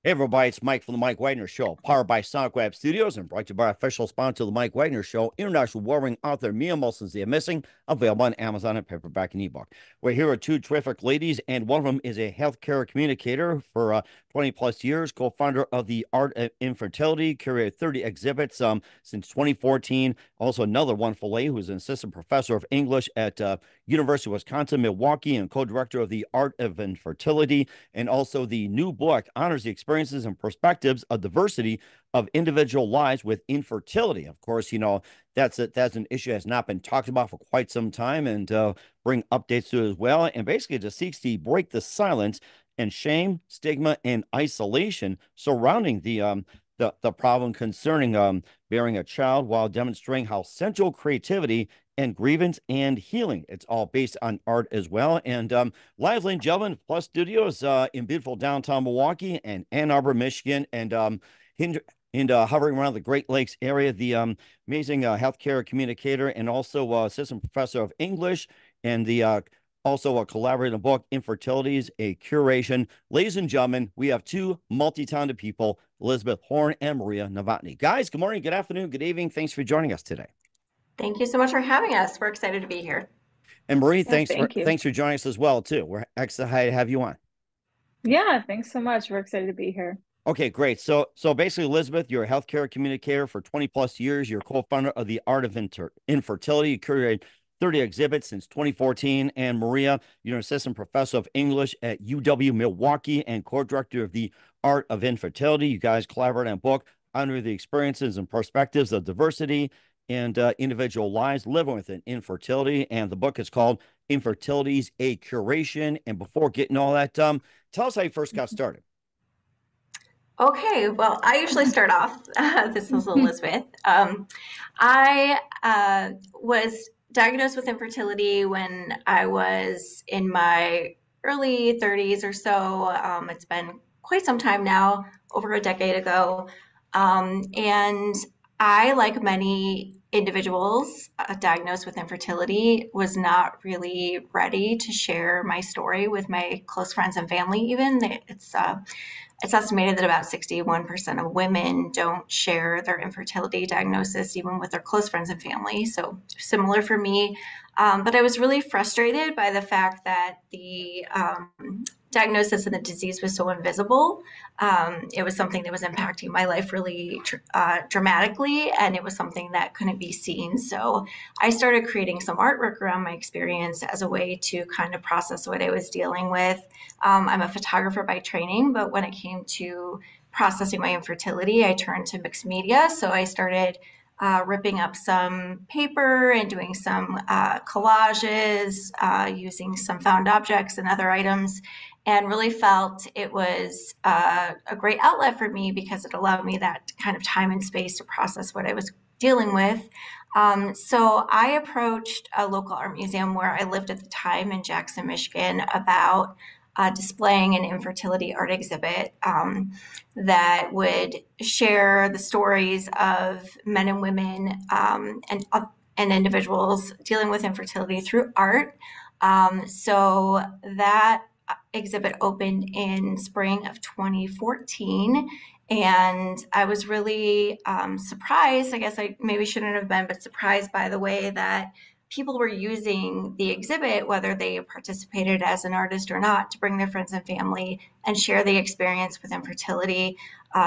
Hey everybody, it's Mike from the Mike Wagner Show, powered by Sonic Web Studios and brought to you by official sponsor of the Mike Wagner Show, international warring author Mia Molson's The Missing, available on Amazon and paperback and ebook. We're here with two terrific ladies, and one of them is a healthcare communicator for 20 plus years, co-founder of the Art of Infertility, curated 30 exhibits since 2014. Also another wonderful lady who's an assistant professor of English at University of Wisconsin, Milwaukee, and co-director of the Art of Infertility, and also the new book honors the experiences and perspectives of diversity of individual lives with infertility. Of course, that's an issue that has not been talked about for quite some time, and bring updates to it as well. And basically, it just seeks to break the silence and shame, stigma, and isolation surrounding the problem concerning bearing a child, while demonstrating how central creativity and grievance and healing. It's all based on art as well. And live, ladies and gentlemen, Plus Studios in beautiful downtown Milwaukee and Ann Arbor, Michigan, and hovering around the Great Lakes area, the amazing healthcare communicator and also assistant professor of English, and the also a collaborative book, Infertilities-A Curation. Ladies and gentlemen, we have two multi-talented people, Elizabeth Horn and Maria Novotny. Guys, good morning, good afternoon, good evening. Thanks for joining us today. Thank you so much for having us. We're excited to be here. And Marie, Yeah, thanks for thank you. thanks for joining us as well too. We're excited to have you on. Yeah, thanks so much. We're excited to be here. Okay, great. So basically, Elizabeth, you're a healthcare communicator for 20 plus years. You're co-founder of the Art of Infertility. You curated 30 exhibits since 2014. And Maria, you're an assistant professor of English at UW Milwaukee and co-director of the Art of Infertility. You guys collaborate on a book under the experiences and perspectives of diversity and individual lives living with an infertility. And the book is called Infertilities-A Curation. And before getting all that, tell us how you first got started. Okay, well, I usually start off. This is Elizabeth. I was diagnosed with infertility when I was in my early 30s or so. It's been quite some time now, over a decade ago. And I, like many individuals diagnosed with infertility, was not really ready to share my story with my close friends and family, even. It's estimated that about 61% of women don't share their infertility diagnosis, even with their close friends and family. So similar for me. But I was really frustrated by the fact that the diagnosis and the disease was so invisible. It was something that was impacting my life really dramatically, and it was something that couldn't be seen. So I started creating some artwork around my experience as a way to kind of process what I was dealing with. I'm a photographer by training, but when it came to processing my infertility, I turned to mixed media. So I started ripping up some paper and doing some collages, using some found objects and other items, and really felt it was a great outlet for me because it allowed me that kind of time and space to process what I was dealing with. So I approached a local art museum where I lived at the time in Jackson, Michigan, about displaying an infertility art exhibit that would share the stories of men and women and individuals dealing with infertility through art. So that exhibit opened in spring of 2014. And I was really surprised. I guess I maybe shouldn't have been, but surprised by the way that people were using the exhibit, whether they participated as an artist or not, to bring their friends and family and share the experience with infertility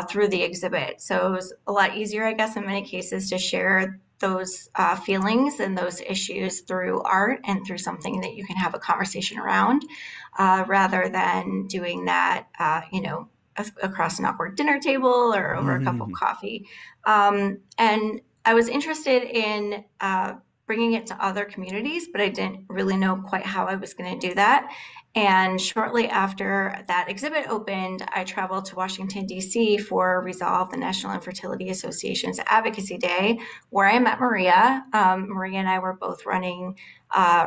through the exhibit. So it was a lot easier, I guess, in many cases to share those feelings and those issues through art and through something that you can have a conversation around, rather than doing that, across an awkward dinner table or over a cup of coffee. And I was interested in bringing it to other communities, but I didn't really know quite how I was going to do that. And shortly after that exhibit opened, I traveled to Washington, D.C. for Resolve, the National Infertility Association's Advocacy Day, where I met Maria. Maria and I were both running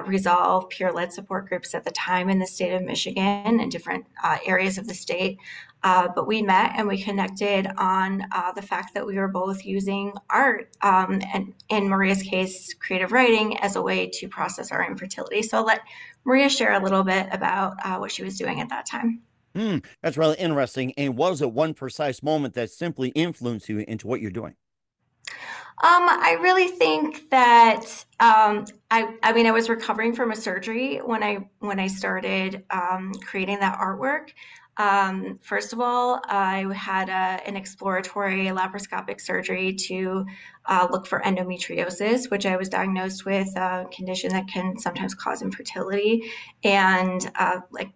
Resolve peer-led support groups at the time in the state of Michigan and different areas of the state. But we met and we connected on the fact that we were both using art, and in Maria's case, creative writing, as a way to process our infertility. So I'll let Maria share a little bit about what she was doing at that time. That's really interesting. And was it one precise moment that simply influenced you into what you're doing? I really think that I mean I was recovering from a surgery when I started creating that artwork. First of all, I had an exploratory laparoscopic surgery to look for endometriosis, which I was diagnosed with a condition that can sometimes cause infertility. And like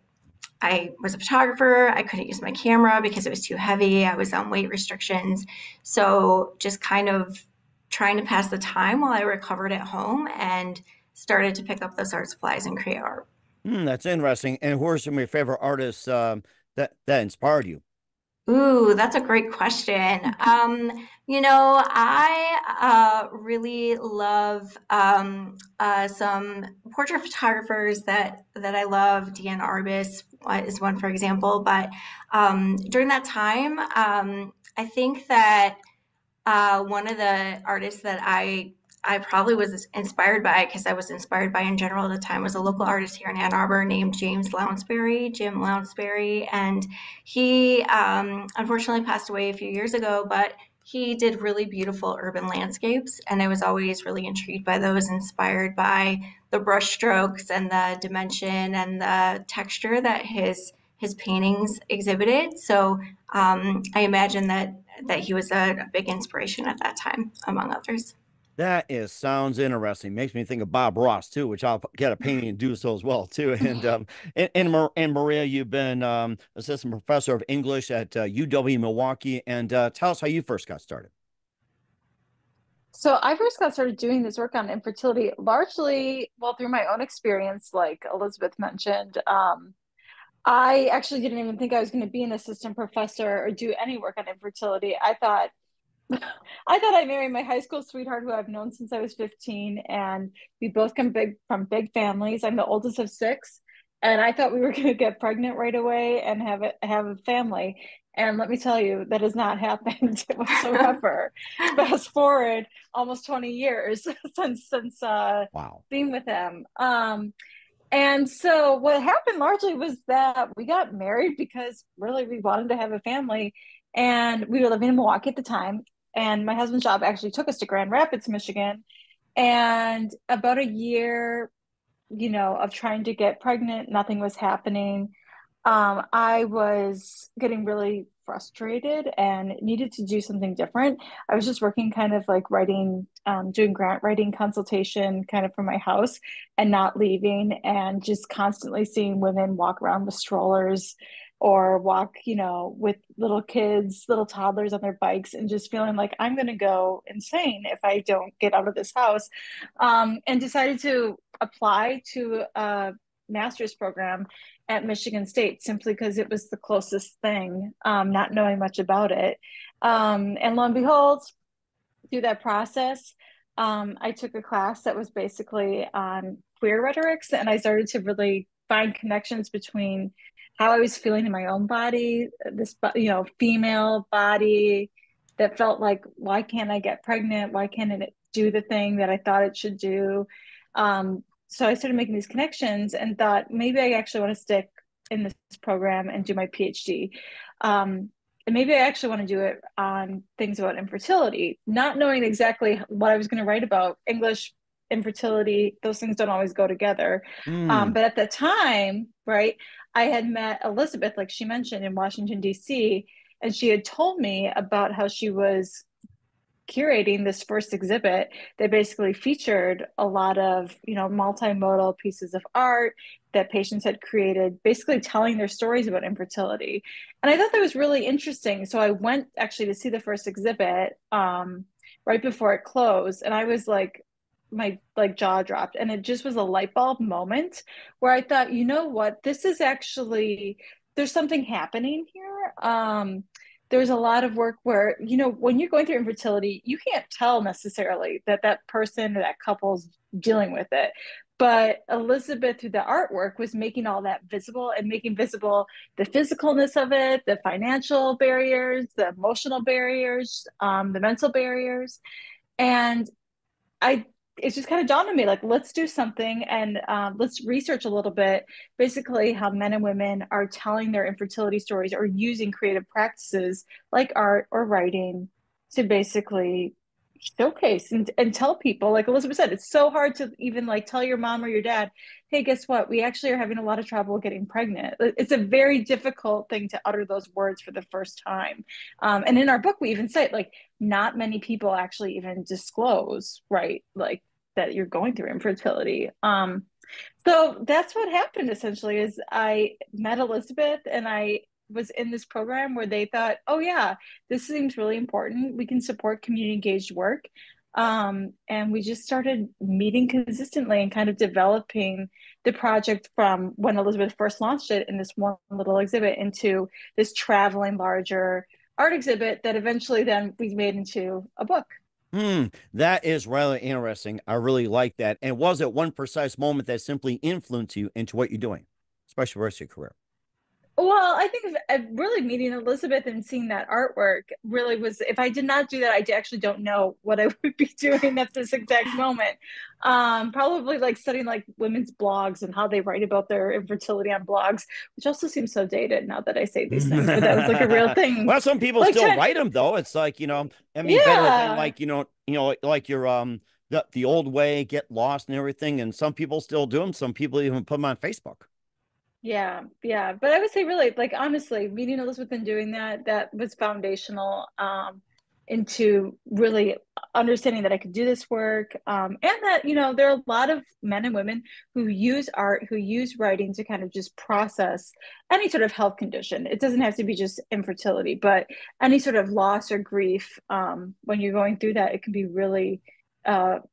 I was a photographer. I couldn't use my camera because it was too heavy. I was on weight restrictions. So just kind of trying to pass the time while I recovered at home and started to pick up those art supplies and create art. That's interesting. And who are some of your favorite artists that inspired you? Ooh, that's a great question. I really love some portrait photographers that I love. Deanne Arbus is one, for example. But during that time, I think that one of the artists that I probably was inspired by, because I was inspired by in general at the time, was a local artist here in Ann Arbor named Jim Lounsbury, and he unfortunately passed away a few years ago, but he did really beautiful urban landscapes, and I was always really intrigued by those, inspired by the brush strokes and the dimension and the texture that his paintings exhibited. So I imagine that he was a big inspiration at that time, among others. Sounds interesting. Makes me think of Bob Ross too, which I'll get a painting and do so as well too. And Maria, you've been assistant professor of English at UW Milwaukee, and tell us how you first got started. So I first got started doing this work on infertility largely, well, through my own experience, like Elizabeth mentioned. I actually didn't even think I was going to be an assistant professor or do any work on infertility. I thought I married my high school sweetheart who I've known since I was 15, and we both come from big families. I'm the oldest of six, and I thought we were going to get pregnant right away and have a family. And let me tell you, that has not happened whatsoever. Fast forward almost 20 years since Wow. being with him. And so what happened largely was that we got married because really we wanted to have a family, and we were living in Milwaukee at the time. And my husband's job actually took us to Grand Rapids, Michigan. And about a year, of trying to get pregnant, nothing was happening. I was getting really frustrated and needed to do something different. I was just working kind of like writing, doing grant writing consultation kind of from my house and not leaving, and just constantly seeing women walk around with strollers or walk, with little kids, little toddlers on their bikes, and just feeling like I'm going to go insane if I don't get out of this house. And decided to apply to a master's program at Michigan State simply because it was the closest thing, not knowing much about it. And lo and behold, through that process, I took a class that was basically on queer rhetorics, and I started to really find connections between how I was feeling in my own body, this, female body that felt like, why can't I get pregnant? Why can't it do the thing that I thought it should do? So I started making these connections and thought maybe I actually want to stick in this program and do my PhD. And maybe I actually want to do it on things about infertility, not knowing exactly what I was going to write about. English, infertility, those things don't always go together. Mm. But at the time, right, I had met Elizabeth, like she mentioned, in Washington, D.C., and she had told me about how she was curating this first exhibit that basically featured a lot of multimodal pieces of art that patients had created, basically telling their stories about infertility. And I thought that was really interesting, so I went actually to see the first exhibit right before it closed, and I was like, my jaw dropped, and it just was a light bulb moment where I thought, you know what, this is actually, there's something happening here. There's a lot of work where, when you're going through infertility, you can't tell necessarily that that person or that couple's dealing with it. But Elizabeth, through the artwork, was making all that visible and making visible the physicalness of it, the financial barriers, the emotional barriers, the mental barriers. And I it just kind of dawned on me, like, let's do something and let's research a little bit, basically how men and women are telling their infertility stories or using creative practices like art or writing to basically showcase and tell people, like Elizabeth said, it's so hard to even like tell your mom or your dad, hey, guess what? We actually are having a lot of trouble getting pregnant. It's a very difficult thing to utter those words for the first time. And in our book, we even say, like, not many people actually even disclose, right? Like that you're going through infertility. So that's what happened essentially is I met Elizabeth and I was in this program where they thought, oh yeah, this seems really important. We can support community engaged work. And we just started meeting consistently and kind of developing the project from when Elizabeth first launched it in this one little exhibit into this traveling larger art exhibit that eventually then we made into a book. That is rather interesting. I really like that. And was it one precise moment that simply influenced you into what you're doing, especially for the rest of your career? Well, I think really meeting Elizabeth and seeing that artwork really was, if I did not do that, I actually don't know what I would be doing at this exact moment. Probably like studying like women's blogs and how they write about their infertility on blogs, which also seems so dated now that I say these things, but that was like a real thing. Well, some people Like, still write them though. It's like, I mean, better than yeah. like, like your the old way, get lost and everything. And some people still do them. Some people even put them on Facebook. Yeah, yeah. But I would say really, like honestly, meeting Elizabeth and doing that, that was foundational into really understanding that I could do this work. And that, there are a lot of men and women who use art, who use writing to kind of just process any sort of health condition. It doesn't have to be just infertility, but any sort of loss or grief. When you're going through that, it can be really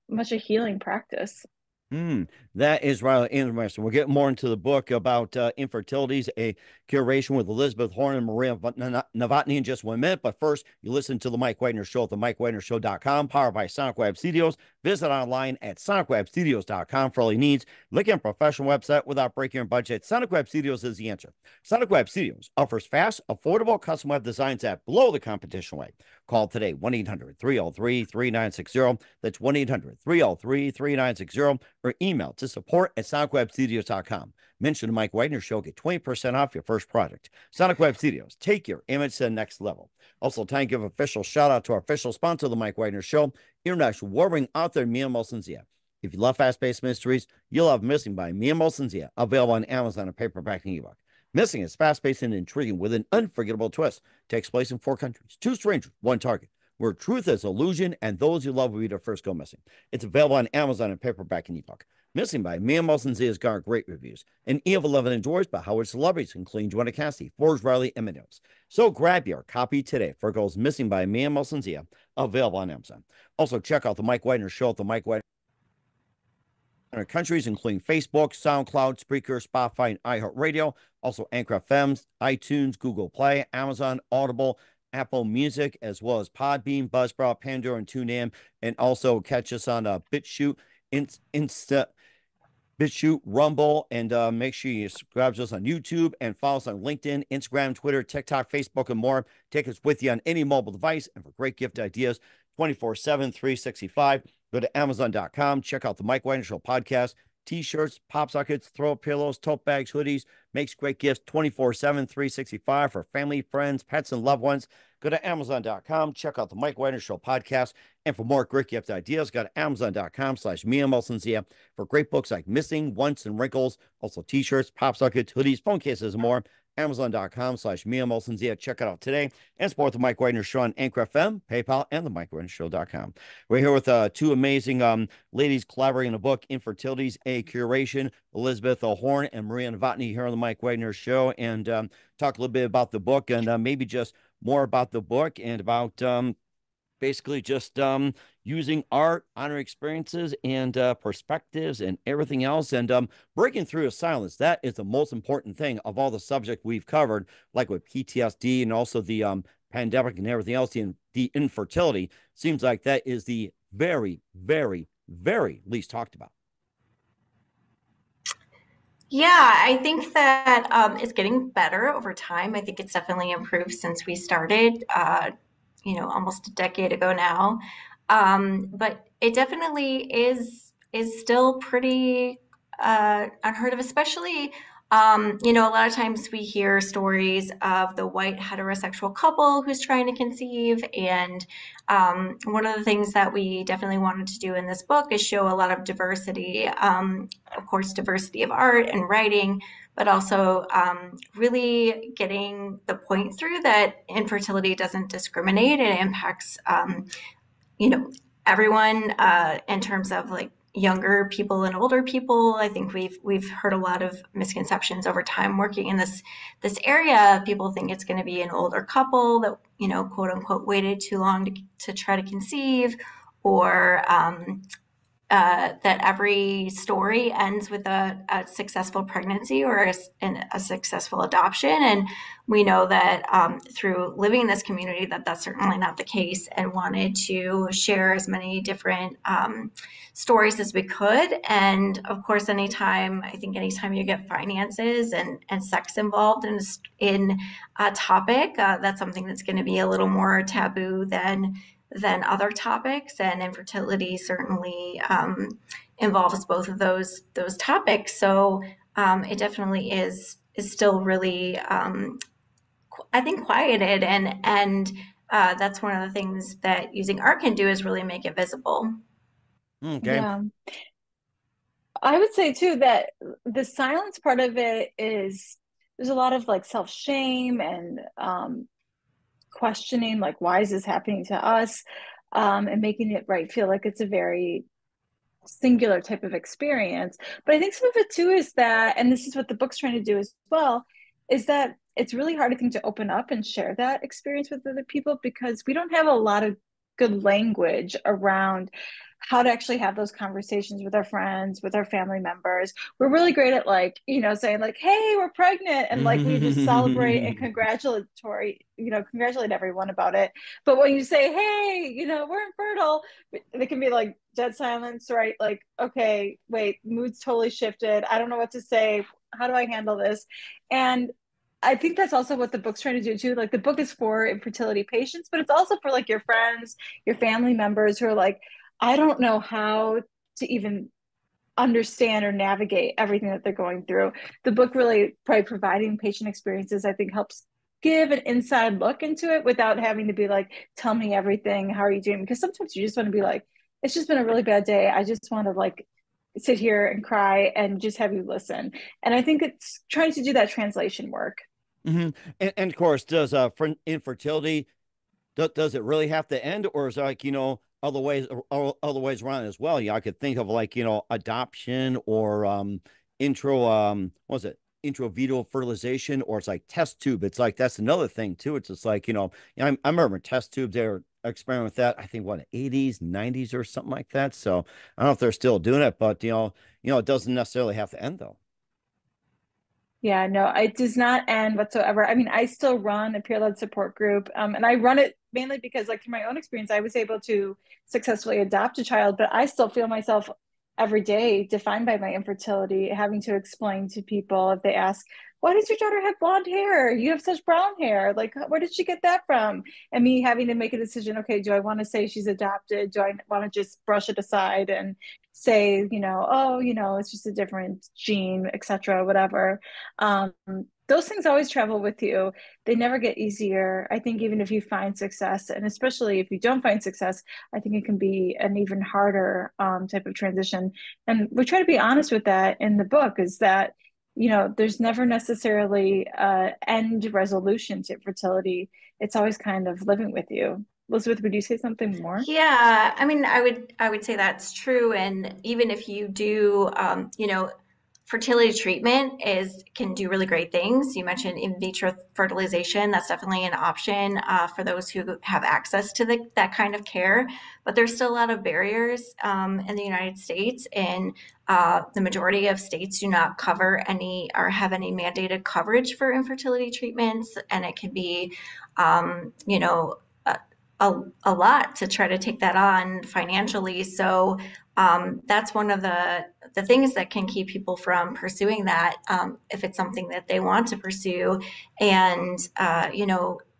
much a healing practice. Hmm, that is rather interesting. We'll get more into the book about infertilities, a curation with Elizabeth Horn and Maria Novotny in just 1 minute. But first, you listen to the Mike Wagner Show at the MikeWagnerShow.com, powered by Sonic Web Studios. Visit online at SonicWebStudios.com for all your needs. Look at a professional website without breaking your budget. Sonic Web Studios is the answer. Sonic Web Studios offers fast, affordable custom web designs that blow the competition away. Call today, 1-800-303-3960. That's 1-800-303-3960. Or email to support@sonicwebstudios.com. Mention the Mike Wagner Show, get 20% off your first project. Sonic Web Studios, take your image to the next level. Also, time to give an official shout out to our official sponsor of the Mike Wagner Show, international warring author Mia Molson-Zia. If you love fast-paced mysteries, you'll love Missing by Mia Molson-Zia, available on Amazon and paperback and ebook. Missing is fast-paced and intriguing with an unforgettable twist. Takes place in 4 countries, 2 strangers, 1 target, where truth is illusion and those you love will be the first go missing. It's available on Amazon and paperback and ebook. Missing by Mia Molson-Zia has garnered great reviews. And E11 endorsed by Howard celebrities, including Joanna Cassidy, Forbes Riley, and Minos. So grab your copy today for Goes Missing by Mia Molson-Zia, available on Amazon. Also, check out the Mike Wagner Show at the Mike Wagner countries, including Facebook, SoundCloud, Spreaker, Spotify, and iHeartRadio. Also, Anchor FM, iTunes, Google Play, Amazon, Audible, Apple Music, as well as Podbean, Buzzsprout, Pandora, and TuneIn. And also catch us on BitChute, BitChute, Rumble, and make sure you subscribe to us on YouTube and follow us on LinkedIn, Instagram, Twitter, TikTok, Facebook, and more. Take us with you on any mobile device and for great gift ideas 24/7, 365. Go to Amazon.com. Check out the Mike Wagner Show podcast. T-shirts, pop sockets, throw pillows, tote bags, hoodies. Makes great gifts 24/7, 365 for family, friends, pets, and loved ones. Go to Amazon.com. Check out the Mike Wagner Show podcast. And for more great gift ideas, go to Amazon.com/Mia Molson-Zia for great books like Missing, Once, and Wrinkles. Also T-shirts, pop sockets, hoodies, phone cases, and more. Amazon.com/Mia Molson-Zia. Check it out today and support the Mike Wagner Show on Anchor FM, PayPal, and the MikeWagnerShow.com. We're here with 2 amazing ladies collaborating in a book, Infertilities-A Curation, Elizabeth Horn and Maria Novotny here on the Mike Wagner Show, and talk a little bit about the book and maybe just more about the book and about basically just using art on our experiences and perspectives and everything else, and breaking through the silence. That is the most important thing of all the subject we've covered, like with PTSD and also the pandemic and everything else. The infertility seems like that is the very, very, very least talked about. Yeah, I think that it's getting better over time. I think it's definitely improved since we started, almost a decade ago now. But it definitely is still pretty unheard of, especially a lot of times we hear stories of the white heterosexual couple who's trying to conceive. And one of the things that we definitely wanted to do in this book is show a lot of diversity, of course, diversity of art and writing, but also really getting the point through that infertility doesn't discriminate. It impacts you know, everyone in terms of like younger people and older people. I think we've heard a lot of misconceptions over time working in this area. People think it's going to be an older couple that, quote unquote, waited too long to try to conceive, or that every story ends with a successful pregnancy or a successful adoption. And we know that through living in this community that that's certainly not the case, and wanted to share as many different stories as we could. And of course, anytime you get finances and sex involved in a topic, that's something that's going to be a little more taboo than other topics, and infertility certainly involves both of those topics. So it definitely is still really, I think, quieted, and that's one of the things that using art can do, is really make it visible. Okay. Yeah. I would say too that the silence part of it is there's a lot of like self-shame and questioning, like, why is this happening to us? And making it right feel like it's a very singular type of experience. But I think some of it too is that, and this is what the book's trying to do as well, is that it's really hard, I think, to open up and share that experience with other people because we don't have a lot of good language around how to actually have those conversations with our friends, with our family members. We're really great at like, saying like, hey, we're pregnant. And like we just celebrate and congratulate everyone about it. But when you say, hey, we're infertile, it can be like dead silence, right? Like, okay, wait, mood's totally shifted. I don't know what to say. How do I handle this? And I think that's also what the book's trying to do too. Like the book is for infertility patients, but it's also for like your friends, your family members who are like, I don't know how to even understand or navigate everything that they're going through. The book really, probably providing patient experiences, I think helps give an inside look into it without having to be like, tell me everything. How are you doing? Because sometimes you just want to be like, it's just been a really bad day. I just want to like sit here and cry and just have you listen. And I think it's trying to do that translation work. Hmm. And of course, does infertility, does it really have to end, or is it like, other ways around as well? I could think of like, adoption, or what was it? Intravitreal fertilization, or it's like test tube. It's like that's another thing too. It's just like, I remember test tubes, they were experimenting with that, I think what, 80s, 90s or something like that. So I don't know if they're still doing it, but it doesn't necessarily have to end though. Yeah, no, it does not end whatsoever. I mean, I still run a peer-led support group, and I run it mainly because, like, through my own experience, I was able to successfully adopt a child, but I still feel myself every day defined by my infertility, having to explain to people if they ask, "Why does your daughter have blonde hair? You have such brown hair. Like, where did she get that from?" And me having to make a decision, okay, do I want to say she's adopted? Do I want to just brush it aside and say, oh, it's just a different gene, etc., whatever. um, those things always travel with you. They never get easier. I think even if you find success, and especially if you don't find success, I think it can be an even harder type of transition. And we try to be honest with that in the book, is that, there's never necessarily end resolution to fertility. It's always kind of living with you. Elizabeth, would you say something more? Yeah, I mean, I would say that's true. And even if you do, fertility treatment is can do really great things. You mentioned in vitro fertilization. That's definitely an option for those who have access to that kind of care. But there's still a lot of barriers in the United States, and the majority of states do not cover any or have any mandated coverage for infertility treatments, and it can be, a, a lot to try to take that on financially. So that's one of the things that can keep people from pursuing that, if it's something that they want to pursue. And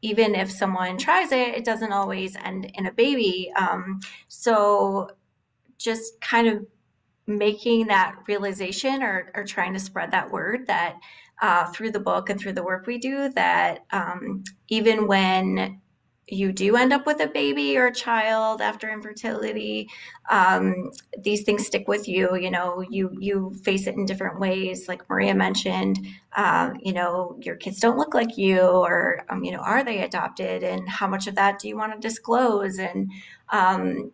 even if someone tries it, it doesn't always end in a baby. So just kind of making that realization, or trying to spread that word that through the book and through the work we do, that even when you do end up with a baby or a child after infertility, these things stick with you. You know, you face it in different ways. Like Maria mentioned, you know, your kids don't look like you, or you know, are they adopted, and how much of that do you want to disclose, and um,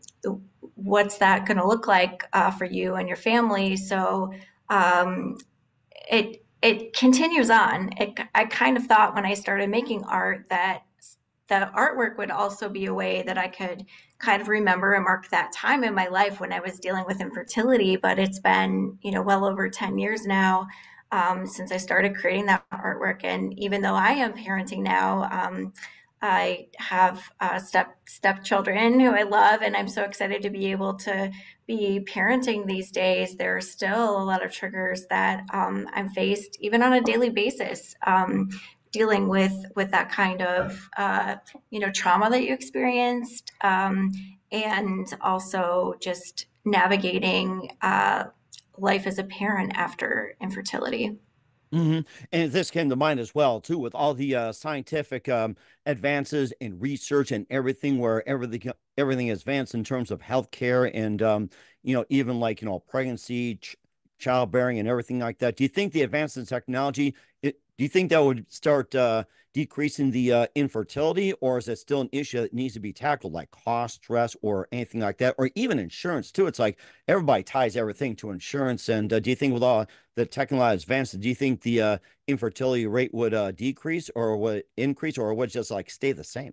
what's that going to look like for you and your family? So it continues on. I kind of thought when I started making art that the artwork would also be a way that I could kind of remember and mark that time in my life when I was dealing with infertility. But it's been, you know, well over 10 years now since I started creating that artwork. And even though I am parenting now, I have stepchildren who I love, and I'm so excited to be able to be parenting these days. There are still a lot of triggers that I'm faced even on a daily basis, dealing with that kind of you know, trauma that you experienced, and also just navigating life as a parent after infertility. And this came to mind as well, too, with all the scientific advances in research and everything, where everything is advanced in terms of healthcare and you know, even like, you know, pregnancy, childbearing, and everything like that. Do you think the advance in technology, do you think that would start decreasing the infertility, or is it still an issue that needs to be tackled, like cost, stress, or anything like that, or even insurance too? It's like everybody ties everything to insurance. And do you think with all the technological advances, do you think the infertility rate would decrease, or would increase, or would just like stay the same?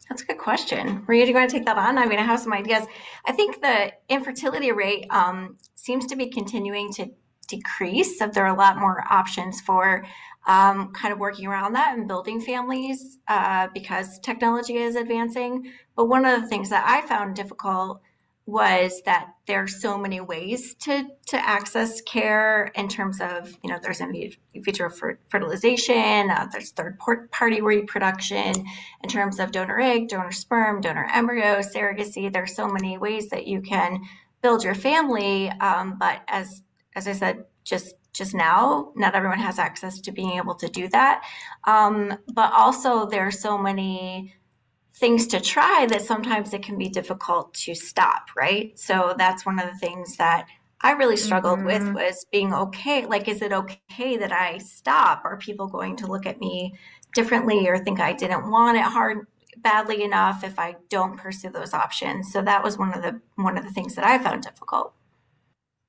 That's a good question. Maria, do you want to take that on? I mean, I have some ideas. I think the infertility rate seems to be continuing to decrease. So there are a lot more options for kind of working around that and building families because technology is advancing. But one of the things that I found difficult was that there are so many ways to access care in terms of, you know, there's in vitro fertilization, there's third party reproduction, in terms of donor egg, donor sperm, donor embryo, surrogacy. There's so many ways that you can build your family. But as I said, just now, not everyone has access to being able to do that. But also there are so many things to try that sometimes it can be difficult to stop, right? So that's one of the things that I really struggled with, was being okay. Like, is it okay that I stop? Are people going to look at me differently or think I didn't want it badly enough if I don't pursue those options? So that was one of the things that I found difficult.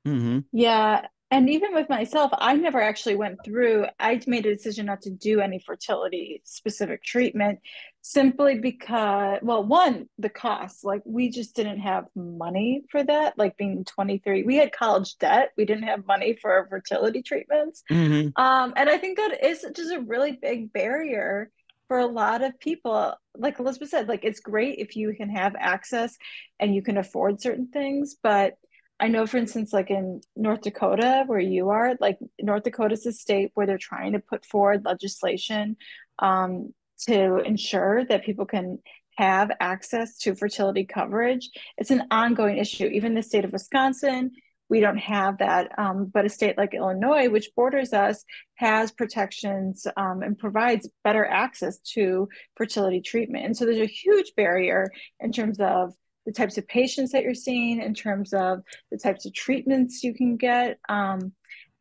Mm-hmm. Yeah. And even with myself, I never actually went through, I made a decision not to do any fertility specific treatment simply because, well, one, the cost, like we just didn't have money for that. Like being 23, we had college debt. We didn't have money for our fertility treatments. Mm-hmm. And I think that is just a really big barrier for a lot of people. Like Elizabeth said, like it's great if you can have access and you can afford certain things, but I know, for instance, like in North Dakota, where you are, like North Dakota is a state where they're trying to put forward legislation um, to ensure that people can have access to fertility coverage. It's an ongoing issue. Even the state of Wisconsin, we don't have that. But a state like Illinois, which borders us, has protections and provides better access to fertility treatment. And so there's a huge barrier in terms of the types of patients that you're seeing, in terms of the types of treatments you can get. And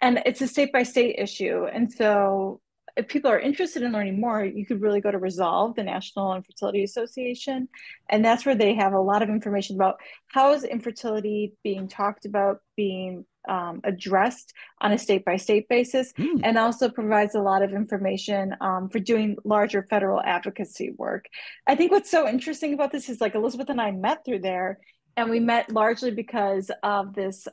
it's a state by state issue. And so if people are interested in learning more, you could really go to Resolve, the National Infertility Association. And that's where they have a lot of information about how is infertility being talked about, being addressed on a state by state basis, Mm. and also provides a lot of information for doing larger federal advocacy work. I think what's so interesting about this is like Elizabeth and I met through there, and we met largely because of this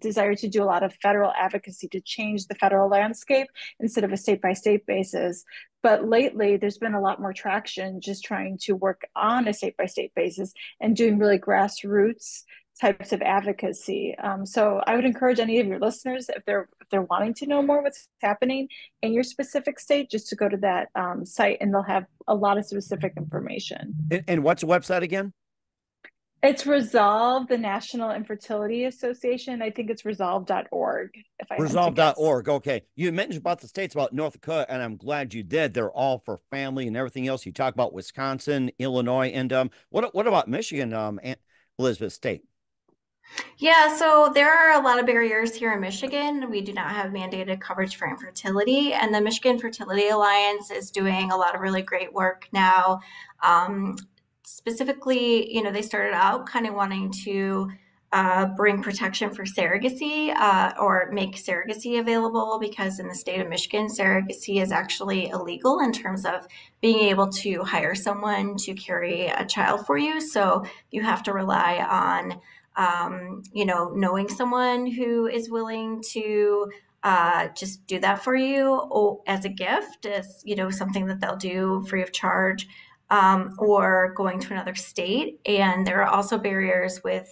desire to do a lot of federal advocacy to change the federal landscape instead of a state by state basis. But lately, there's been a lot more traction just trying to work on a state by state basis and doing really grassroots types of advocacy. So I would encourage any of your listeners, if they're wanting to know more what's happening in your specific state, just to go to that site, and they'll have a lot of specific information. And what's the website again? It's Resolve, the National Infertility Association. I think it's resolve.org, if I had to guess. Resolve.org. Okay. You mentioned about the states about North Dakota, and I'm glad you did. They're all for family and everything else. You talk about Wisconsin, Illinois, and what about Michigan, Elizabeth State? Yeah, so there are a lot of barriers here in Michigan. We do not have mandated coverage for infertility, and the Michigan Fertility Alliance is doing a lot of really great work now. Specifically, they started out kind of wanting to bring protection for surrogacy or make surrogacy available, because in the state of Michigan, surrogacy is actually illegal in terms of being able to hire someone to carry a child for you. So you have to rely on knowing someone who is willing to just do that for you as a gift, as something that they'll do free of charge, or going to another state. And there are also barriers with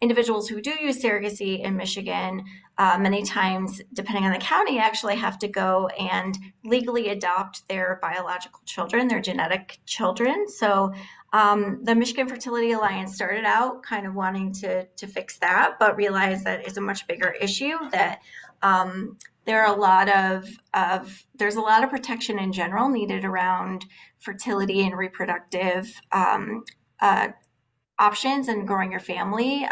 individuals who do use surrogacy in Michigan. Many times, depending on the county, actually have to go and legally adopt their biological children, their genetic children. So the Michigan Fertility Alliance started out kind of wanting to fix that, but realized that it's a much bigger issue, that there's a lot of protection in general needed around fertility and reproductive options and growing your family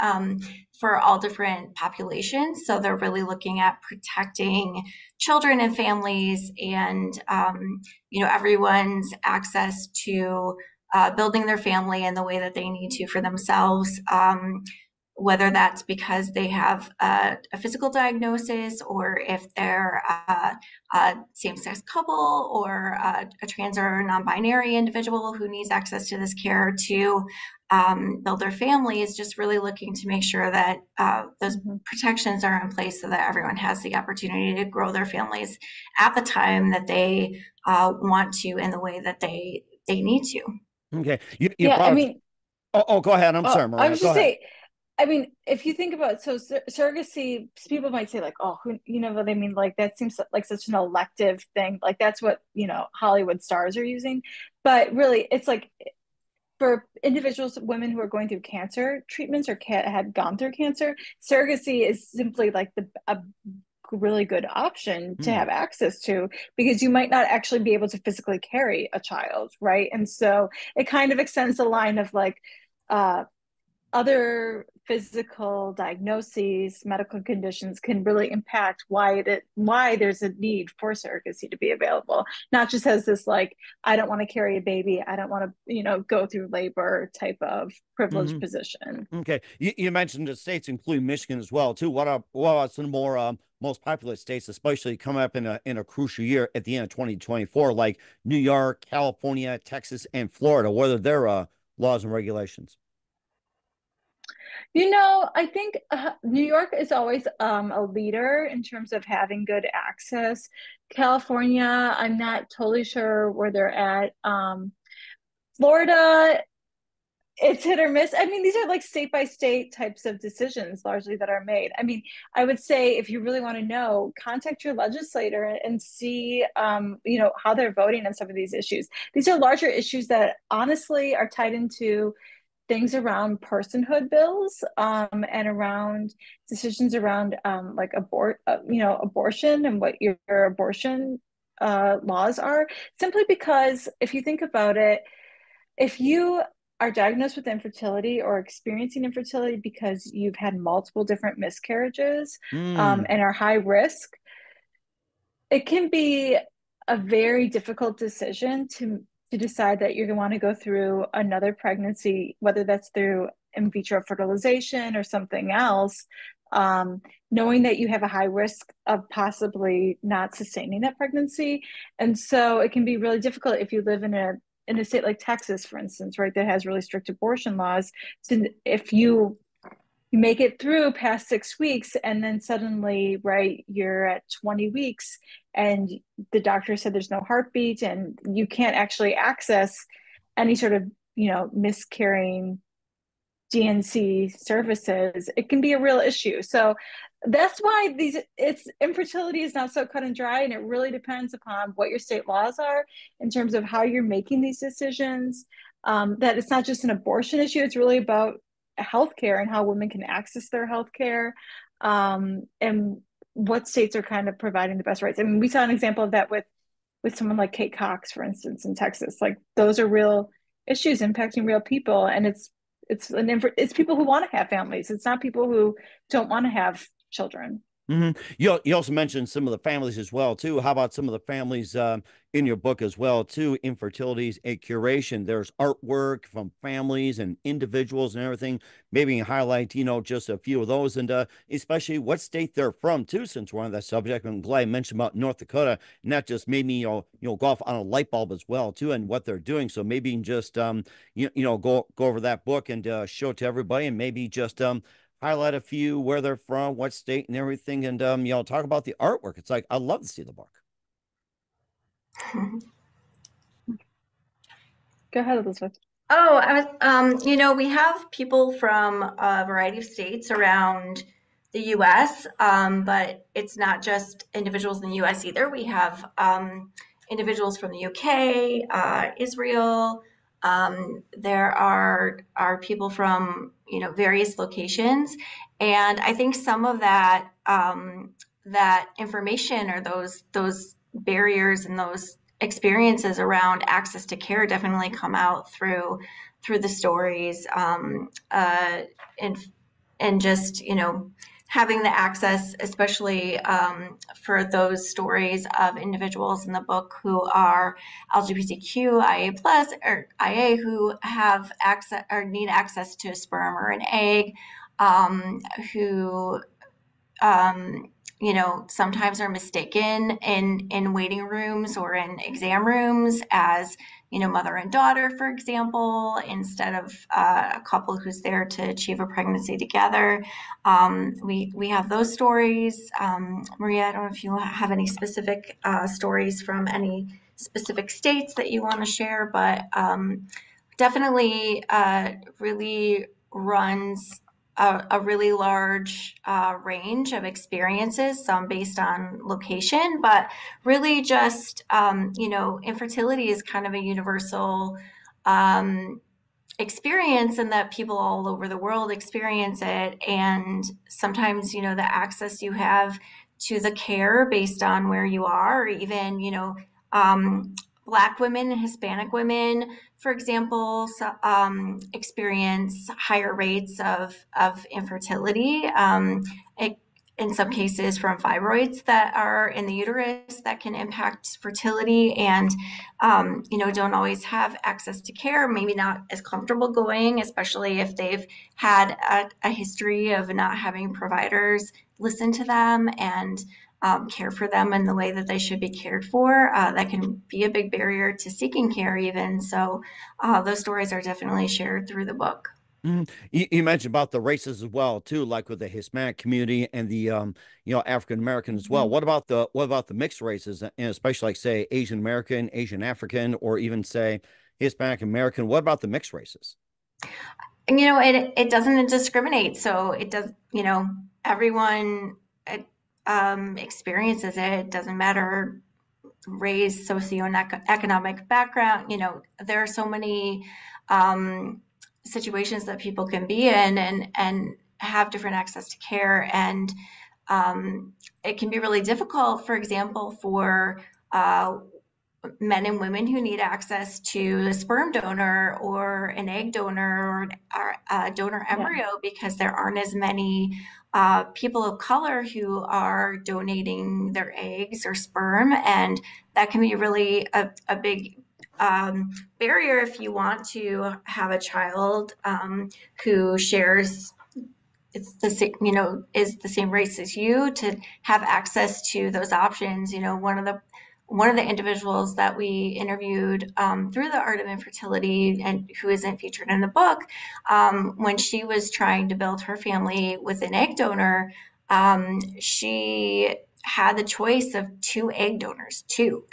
for all different populations. So they're really looking at protecting children and families, and everyone's access to building their family in the way that they need to for themselves, whether that's because they have a physical diagnosis, or if they're a same-sex couple, or a trans or non-binary individual who needs access to this care to build their family, is just really looking to make sure that those protections are in place so that everyone has the opportunity to grow their families at the time that they want to, in the way that they need to. Okay. Go ahead. I'm sorry, Maria. I was just saying, if you think about surrogacy, people might say like, oh, what I mean? Like that seems like such an elective thing. Like that's what, Hollywood stars are using. But really, it's like for individuals, women who are going through cancer treatments or had gone through cancer, surrogacy is simply like a really good option to have access to, because you might not actually be able to physically carry a child, right? And so it kind of extends the line of like other physical diagnoses, medical conditions can really impact why there's a need for surrogacy to be available. Not just as this like, I don't want to carry a baby, I don't want to go through labor type of privileged position. Okay, you mentioned the states, including Michigan as well too. What are some more most populous states, especially coming up in a crucial year at the end of 2024, like New York, California, Texas, and Florida? What are their laws and regulations? I think New York is always a leader in terms of having good access. California, I'm not totally sure where they're at. Florida, it's hit or miss. These are like state by state types of decisions largely that are made. I would say if you really want to know, contact your legislator and see, how they're voting on some of these issues. These are larger issues that honestly are tied into things around personhood bills, and around decisions around like abortion and what your abortion laws are. Simply because if you think about it, if you are diagnosed with infertility or experiencing infertility because you've had multiple different miscarriages and are high risk, it can be a very difficult decision to decide that you're going to want to go through another pregnancy, whether that's through in vitro fertilization or something else, knowing that you have a high risk of possibly not sustaining that pregnancy. And so it can be really difficult if you live in a state like Texas, for instance, right, that has really strict abortion laws. So if you make it through past 6 weeks and then suddenly, right, you're at 20 weeks and the doctor said there's no heartbeat and you can't actually access any sort of, miscarrying DNC services, it can be a real issue. So that's why infertility is not so cut and dry, and it really depends upon what your state laws are in terms of how you're making these decisions. That it's not just an abortion issue; it's really about healthcare and how women can access their healthcare, and what states are kind of providing the best rights. I mean, we saw an example of that with someone like Kate Cox, for instance, in Texas. Like those are real issues impacting real people, and it's people who want to have families. It's not people who don't want to have children. You also mentioned some of the families as well too. How about some of the families in your book as well too? Infertilities-A Curation. There's artwork from families and individuals and everything. Maybe you can highlight just a few of those, and especially what state they're from too. Since we're on that subject, I'm glad I mentioned about North Dakota, and that just made me go off on a light bulb as well too, and what they're doing. So maybe you can just go over that book and show it to everybody, and maybe just highlight a few, where they're from, what state, and everything, and talk about the artwork. It's like I love to see the book. Go ahead, Elizabeth. Oh, I was, we have people from a variety of states around the U.S., but it's not just individuals in the U.S. either. We have individuals from the U.K., Israel. There are people from various locations, and I think some of that that information, or those barriers and those experiences around access to care, definitely come out through the stories, and just having the access, especially for those stories of individuals in the book who are LGBTQ, IA plus, or IA, who have access or need access to a sperm or an egg, who sometimes are mistaken in waiting rooms or in exam rooms as mother and daughter, for example, instead of a couple who's there to achieve a pregnancy together. We have those stories. Maria, I don't know if you have any specific stories from any specific states that you want to share, but definitely really runs a really large range of experiences, some based on location, but really just, infertility is kind of a universal experience, and that people all over the world experience it. And sometimes, the access you have to the care based on where you are, or even, Black women and Hispanic women, for example, experience higher rates of infertility. In some cases, from fibroids that are in the uterus that can impact fertility, and don't always have access to care, maybe not as comfortable going, especially if they've had a history of not having providers listen to them and care for them in the way that they should be cared for. That can be a big barrier to seeking care even. So those stories are definitely shared through the book. You mentioned about the races as well too, like with the Hispanic community and the African American as well. What about the mixed races, and especially like say Asian American, Asian African, or even say Hispanic American? What about the mixed races? And it doesn't discriminate. So it does, everyone experiences it. It doesn't matter race, socioeconomic background. There are so many situations that people can be in, and have different access to care, and it can be really difficult, for example, for men and women who need access to a sperm donor or an egg donor, or a donor embryo, because there aren't as many people of color who are donating their eggs or sperm. And that can be really a big barrier if you want to have a child who shares is the same race as you, to have access to those options. One of the individuals that we interviewed through the Art of Infertility, and who isn't featured in the book, when she was trying to build her family with an egg donor, she had the choice of two egg donors, two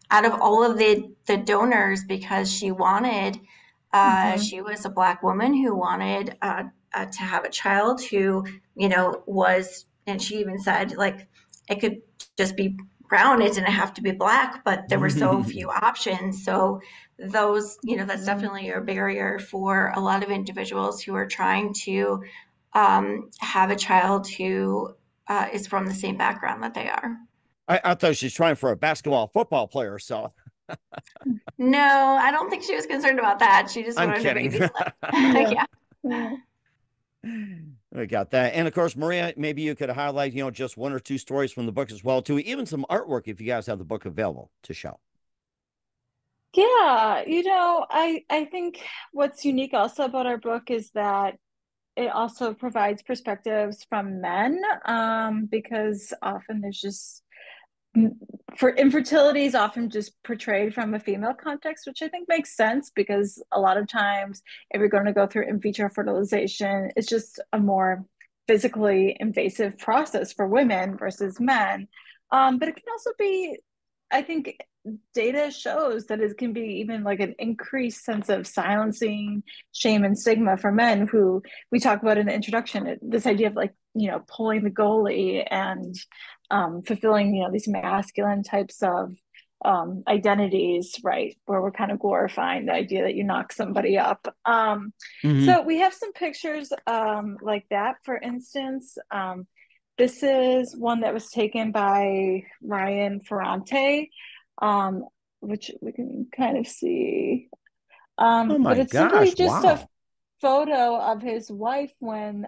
out of all of the donors, because she wanted She was a Black woman who wanted to have a child who, was, and she even said, like, it could just be brown. It didn't have to be Black, but there were so few options. So that's definitely a barrier for a lot of individuals who are trying to have a child who is from the same background that they are. I thought she's trying for a basketball football player, so No, I don't think she was concerned about that. She just I'm wanted a kidding. baby. Yeah. Yeah. Yeah. We got that. And of course, Maria, maybe you could highlight, just one or two stories from the book as well, too. Even some artwork if you guys have the book available to show. Yeah, I think what's unique also about our book is that it also provides perspectives from men, because often there's just for infertility is often just portrayed from a female context, which I think makes sense because a lot of times if you're going to go through in vitro fertilization, it's just a more physically invasive process for women versus men. But it can also be, I think, data shows that it can be even like an increased sense of silencing shame and stigma for men who we talk about in the introduction, this idea of like, pulling the goalie and fulfilling, these masculine types of identities, right? Where we're kind of glorifying the idea that you knock somebody up. Mm-hmm. So we have some pictures like that, for instance. This is one that was taken by Ryan Ferrante, um, which we can kind of see. Oh But my it's simply gosh. just a Wow. photo of his wife when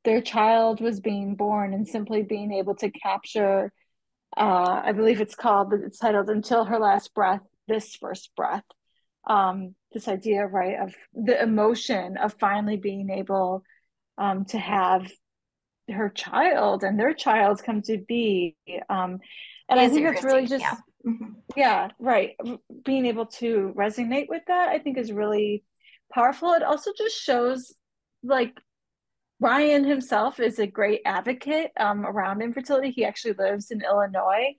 their child was being born and simply being able to capture, I believe it's titled Until Her Last Breath, This First Breath. This idea, right, of the emotion of finally being able to have her child and their child come to be. And I Is think that's really Irisy. Yeah. just, Mm-hmm. yeah, right. Being able to resonate with that, I think is really powerful. It also just shows like Ryan himself is a great advocate around infertility. He actually lives in Illinois,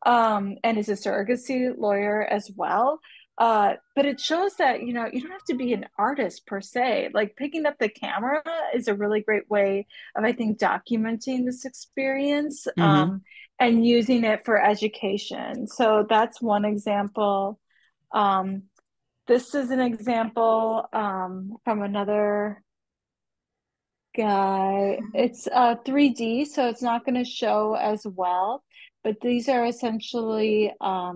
and is a surrogacy lawyer as well. But it shows that, you don't have to be an artist per se. Like picking up the camera is a really great way of, I think, documenting this experience, Mm-hmm. and using it for education. So that's one example. Um, this is an example from another guy. It's 3D, so it's not going to show as well. But these are essentially a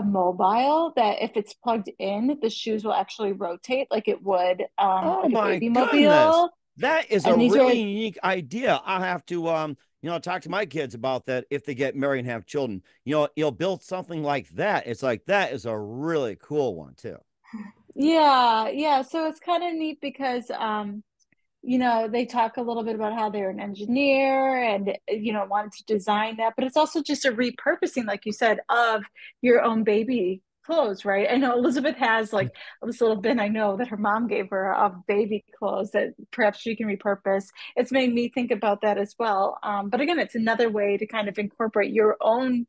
mobile that if it's plugged in, the shoes will actually rotate like it would Oh like a my baby goodness. mobile. That is a And these are, really unique idea. I'll have to talk to my kids about that if they get married and have children. You'll build something like that. It's like that is a really cool one too. yeah, yeah. So it's kind of neat because they talk a little bit about how they're an engineer and, wanted to design that, but it's also just a repurposing, like you said, of your own baby clothes, right? I know Elizabeth has like this little bin I know that her mom gave her of baby clothes that perhaps she can repurpose. It's made me think about that as well. But again, it's another way to kind of incorporate your own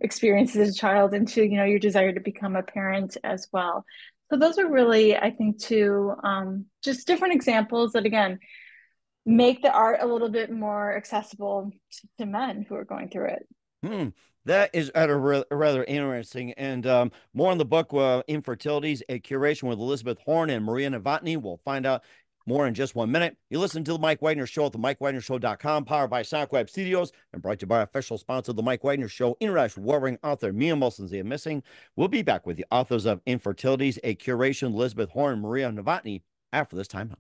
experiences as a child into your desire to become a parent as well. So those are really, I think, two just different examples that again make the art a little bit more accessible to men who are going through it. Hmm. That is rather interesting. And more on the book, Infertilities-A Curation with Elizabeth Horn and Maria Novotny. We'll find out more in just 1 minute. You listen to The Mike Wagner Show at themikewagnershow.com, powered by SoundWeb Studios, and brought to you by official sponsor of The Mike Wagner Show, international warring author Mia Molson Missing. We'll be back with the authors of Infertilities-A Curation, Elizabeth Horn and Maria Novotny, after this time.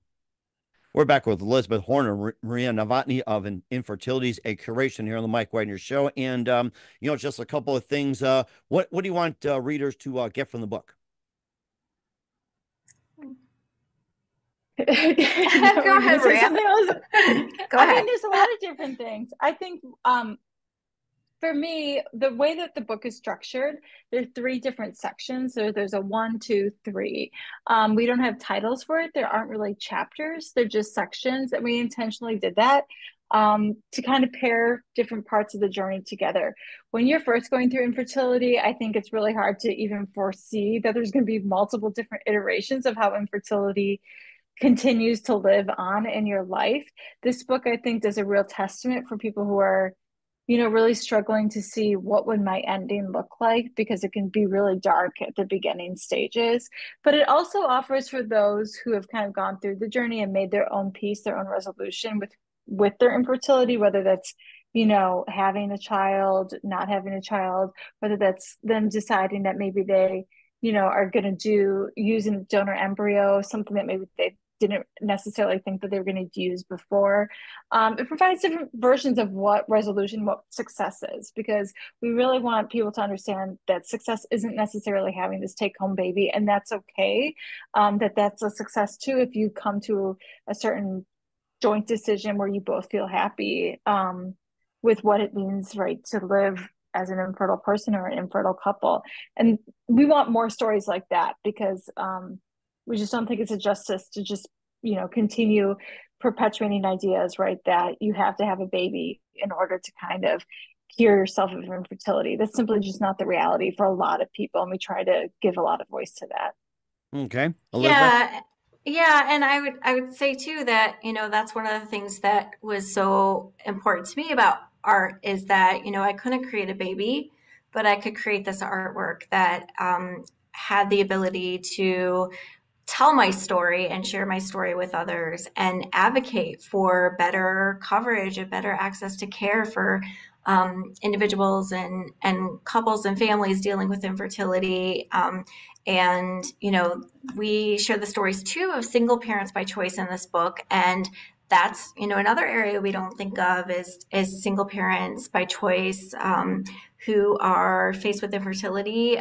We're back with Elizabeth Horn and Maria Novotny of Infertilities-A Curation here on the Mike Wagner Show. And, just a couple of things. What do you want readers to get from the book? Go Ahead, Maria. Go I ahead. mean, there's a lot of different things. I think for me, the way that the book is structured, there's three different sections. So there's a 1, 2, 3. We don't have titles for it. There aren't really chapters. They're just sections, and we intentionally did that to kind of pair different parts of the journey together. When you're first going through infertility, I think it's really hard to even foresee that there's going to be multiple different iterations of how infertility continues to live on in your life. This book, I think, does a real testament for people who are, really struggling to see what would my ending look like, because it can be really dark at the beginning stages. But it also offers for those who have kind of gone through the journey and made their own peace, their own resolution with their infertility, whether that's having a child, not having a child, whether that's them deciding that maybe they are going to use a donor embryo, something that maybe they didn't necessarily think that they were going to use before. It provides different versions of what success is, because we really want people to understand that success isn't necessarily having this take-home baby, and that's okay. That's a success too if you come to a certain joint decision where you both feel happy with what it means, right, to live as an infertile person or an infertile couple. And we want more stories like that, because we just don't think it's a justice to just continue perpetuating ideas, right, that you have to have a baby in order to kind of cure yourself of infertility. That's simply just not the reality for a lot of people, and we try to give a lot of voice to that. Okay, Elizabeth. Yeah. Yeah, and I would say too that, that's one of the things that was so important to me about art, is that, I couldn't create a baby, but I could create this artwork that had the ability to tell my story and share my story with others and advocate for better coverage and better access to care for individuals and couples and families dealing with infertility. And, we share the stories too of single parents by choice in this book. And that's, another area we don't think of is single parents by choice who are faced with infertility.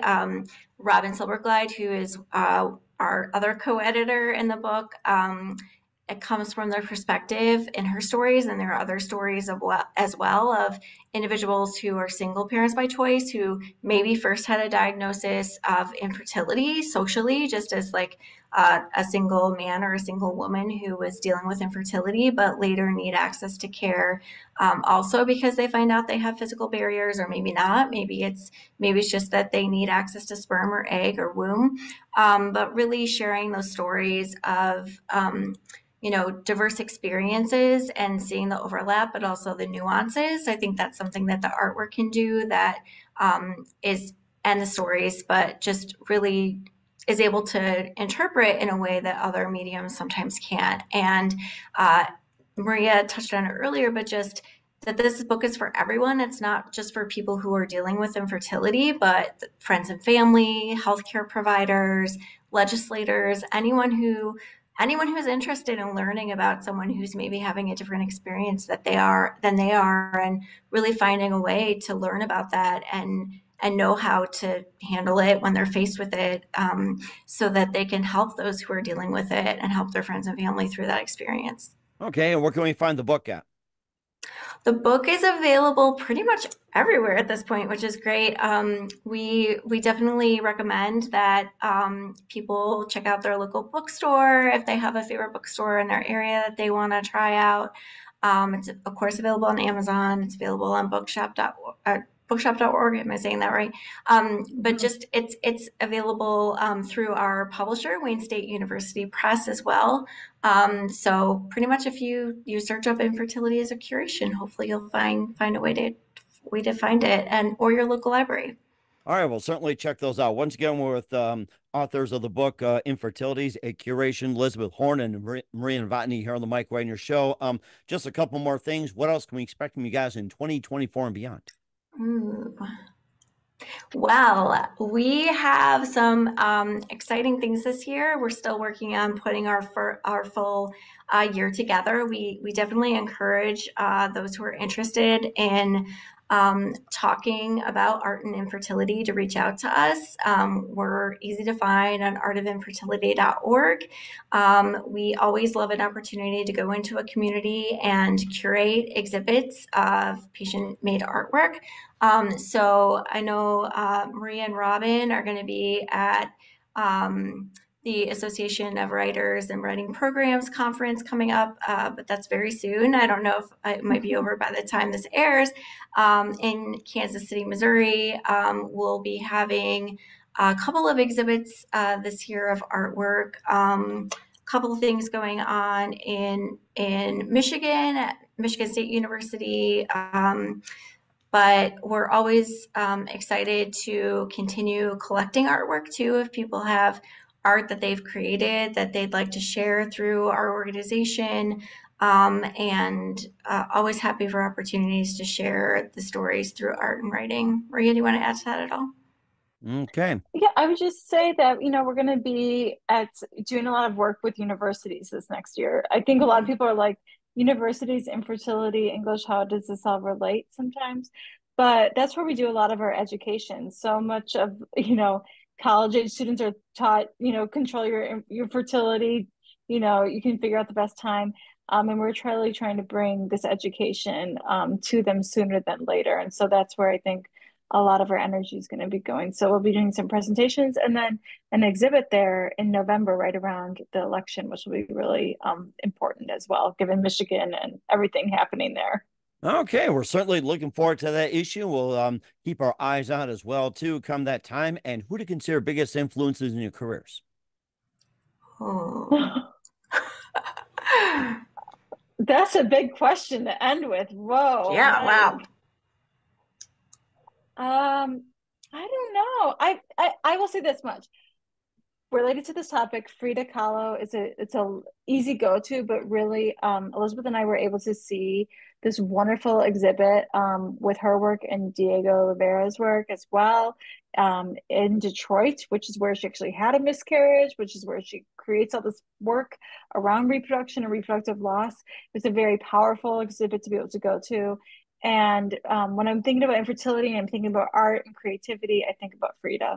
Robin Silberglide, who is our other co-editor in the book, it comes from their perspective in her stories, and there are other stories as well of individuals who are single parents by choice, who maybe first had a diagnosis of infertility socially, just as like a single man or a single woman who was dealing with infertility, but later need access to care, also because they find out they have physical barriers, or maybe not. Maybe it's just that they need access to sperm or egg or womb, but really sharing those stories of diverse experiences and seeing the overlap, but also the nuances. I think that's something that the artwork can do, that and the stories, but just really is able to interpret in a way that other mediums sometimes can't. And Maria touched on it earlier, but just that this book is for everyone. It's not just for people who are dealing with infertility, but friends and family, healthcare providers, legislators, anyone who is interested in learning about someone who's maybe having a different experience than they are, and really finding a way to learn about that and know how to handle it when they're faced with it, so that they can help those who are dealing with it and help their friends and family through that experience. Okay, and where can we find the book at? The book is available pretty much everywhere at this point, which is great. We definitely recommend that people check out their local bookstore if they have a favorite bookstore in their area that they want to try out. It's of course available on Amazon. It's available on bookshop.org. Am I saying that right? But just it's available through our publisher, Wayne State University Press, as well. So pretty much if you search up Infertility-A Curation, hopefully you'll find a way to find it, and or your local library. All right, well, certainly check those out. Once again, we're with authors of the book Infertilities-A Curation, Elizabeth Horn and Maria Novotny here on the Mike Wagner Show. Just a couple more things. What else can we expect from you guys in 2024 and beyond? Ooh. Well, we have some exciting things this year. We're still working on putting our full year together. We definitely encourage those who are interested in talking about art and infertility to reach out to us. We're easy to find on artofinfertility.org. We always love an opportunity to go into a community and curate exhibits of patient-made artwork. So I know Maria and Robin are going to be at the Association of Writers and Writing Programs conference coming up, but that's very soon. I don't know if it might be over by the time this airs. In Kansas City, Missouri, we'll be having a couple of exhibits this year of artwork. Couple of things going on in Michigan at Michigan State University. But we're always excited to continue collecting artwork too. If people have art that they've created that they'd like to share through our organization, and always happy for opportunities to share the stories through art and writing. Maria, do you want to add to that at all? Okay. Yeah, I would just say that, we're going to be doing a lot of work with universities this next year. I think a lot of people are like, universities, infertility, English, how does this all relate sometimes? But that's where we do a lot of our education. So much of, college age students are taught, control your fertility, you can figure out the best time. And we're really trying to bring this education to them sooner than later. And so that's where I think a lot of our energy is going to be going. So we'll be doing some presentations and then an exhibit there in November, right around the election, which will be really important as well, given Michigan and everything happening there. Okay, we're certainly looking forward to that issue. We'll keep our eyes on as well too come that time. And who to consider biggest influences in your careers? Oh. That's a big question to end with. Whoa. Yeah, wow. I don't know. I will say this much. Related to this topic, Frida Kahlo it's a easy go-to, but really Elizabeth and I were able to see this wonderful exhibit with her work and Diego Rivera's work as well in Detroit, which is where she actually had a miscarriage, which is where she creates all this work around reproduction and reproductive loss. It's a very powerful exhibit to be able to go to. And when I'm thinking about infertility and I'm thinking about art and creativity, I think about Frida.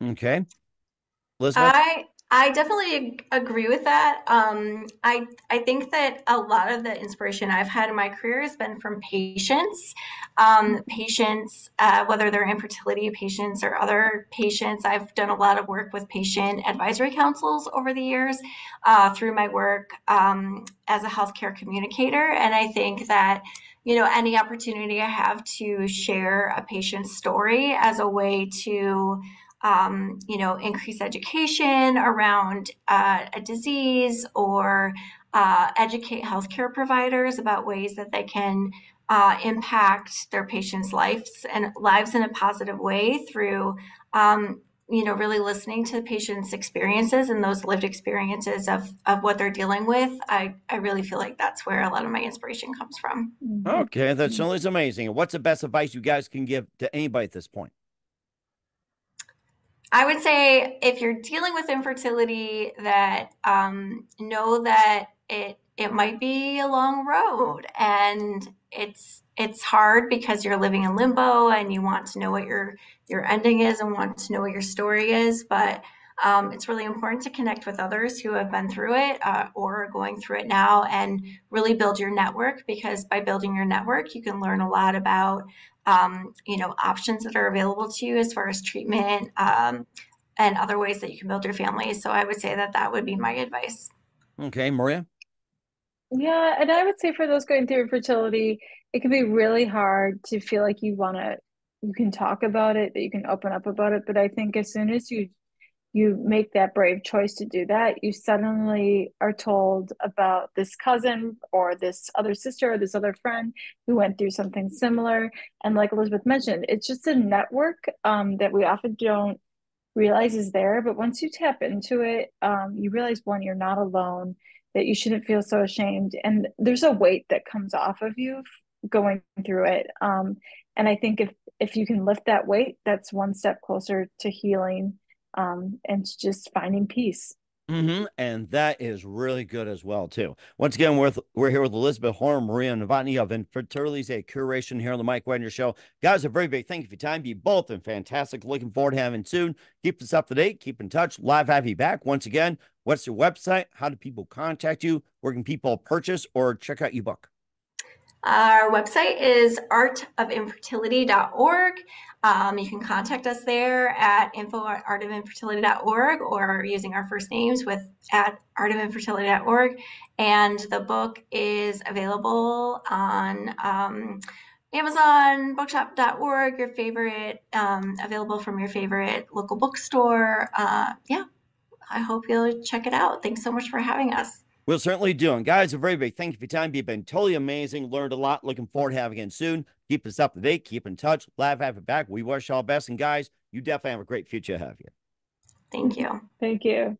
Okay. Elizabeth? I definitely agree with that. I think that a lot of the inspiration I've had in my career has been from patients. Patients, whether they're infertility patients or other patients. I've done a lot of work with patient advisory councils over the years through my work as a healthcare communicator. And I think that any opportunity I have to share a patient's story as a way to increase education around a disease or educate healthcare providers about ways that they can impact their patients' lives in a positive way through, really listening to the patient's experiences and those lived experiences of what they're dealing with. I really feel like that's where a lot of my inspiration comes from. Okay, that certainly is amazing. And what's the best advice you guys can give to anybody at this point? I would say if you're dealing with infertility, that know that it might be a long road, and it's hard because you're living in limbo and you want to know what your ending is and want to know what your story is. But it's really important to connect with others who have been through it or are going through it now, and really build your network, because by building your network, you can learn a lot about options that are available to you as far as treatment and other ways that you can build your family. So I would say that that would be my advice. Okay, Maria? Yeah, and I would say for those going through infertility, it can be really hard to feel like you can talk about it, that you can open up about it. But I think as soon as you make that brave choice to do that, you suddenly are told about this cousin or this other sister or this other friend who went through something similar. And like Elizabeth mentioned, it's just a network that we often don't realize is there. But once you tap into it, you realize, one, you're not alone, that you shouldn't feel so ashamed. And there's a weight that comes off of you going through it. And I think if you can lift that weight, that's one step closer to healing and just finding peace. And that is really good as well, too. Once again, we're here with Elizabeth Horn, Maria Novotny of Infertilities-A Curation here on the Mike Wagner Show. Guys, a very big thank you for your time. You both been fantastic. Looking forward to having soon. Keep us up to date. Keep in touch. Live have you back. Once again, what's your website? How do people contact you? Where can people purchase or check out your book? Our website is artofinfertility.org. You can contact us there at info@artofinfertility.org or using our first names at artofinfertility.org. And the book is available on Amazon, bookshop.org, your favorite, available from your favorite local bookstore. Yeah, I hope you'll check it out. Thanks so much for having us. We'll certainly do. And guys, a very big thank you for your time. You've been totally amazing. Learned a lot. Looking forward to having you again soon. Keep us up to date. Keep in touch. Laugh, have it back. We wish you all the best. And guys, you definitely have a great future ahead of you. Thank you. Thank you.